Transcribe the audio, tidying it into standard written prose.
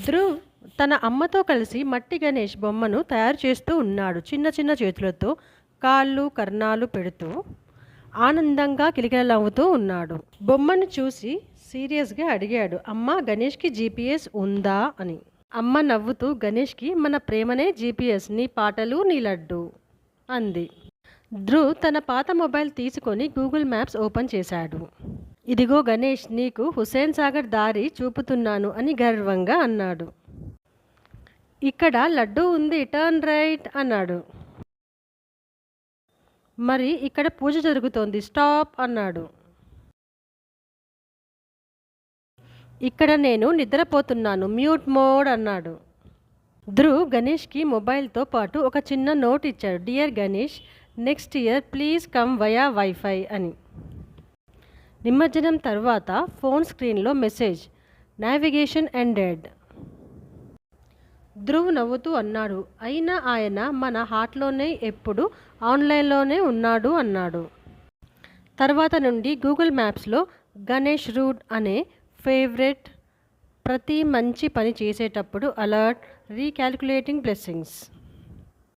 ధ్రువ్ తన అమ్మతో కలిసి మట్టి గణేష్ బొమ్మను తయారు చేస్తూ ఉన్నాడు. చిన్న చిన్న చేతులతో కాళ్ళు కర్ణాలు పెడుతూ ఆనందంగా కిలకిలనవ్వుతూ ఉన్నాడు. బొమ్మను చూసి సీరియస్గా అడిగాడు, అమ్మ గణేష్కి జీపీఎస్ ఉందా అని. అమ్మ నవ్వుతూ, గణేష్కి మన ప్రేమనే జీపీఎస్, నీ పాటలు నీ లడ్డు అంది. ధ్రువ్ తన పాత మొబైల్ తీసుకొని గూగుల్ మ్యాప్స్ ఓపెన్ చేశాడు. ఇదిగో గణేష్, నీకు హుస్సేన్ సాగర్ దారి చూపుతున్నాను అని గర్వంగా అన్నాడు. ఇక్కడ లడ్డు ఉంది, టర్న్ రైట్ అన్నాడు. మరి ఇక్కడ పూజ జరుగుతోంది, స్టాప్ అన్నాడు. ఇక్కడ నేను నిద్రపోతున్నాను, మ్యూట్ మోడ్ అన్నాడు. ధ్రువ్ గణేష్కి మొబైల్తో పాటు ఒక చిన్న నోట్ ఇచ్చాడు. Dear Ganesh, next year please come via wifi అని. నిమజ్జనం తర్వాత ఫోన్ స్క్రీన్లో మెసేజ్, నావిగేషన్ ఎండెడ్. ధ్రువ్ నవ్వుతూ అన్నాడు, అయినా ఆయన మన హార్ట్లోనే ఎప్పుడు ఆన్లైన్లోనే ఉన్నాడు అన్నాడు. తర్వాత నుండి గూగుల్ మ్యాప్స్లో గణేష్ రూట్ అనే ఫేవరెట్, ప్రతి మంచి పని చేసేటప్పుడు అలర్ట్, రీకాల్కులేటింగ్ బ్లెస్సింగ్స్.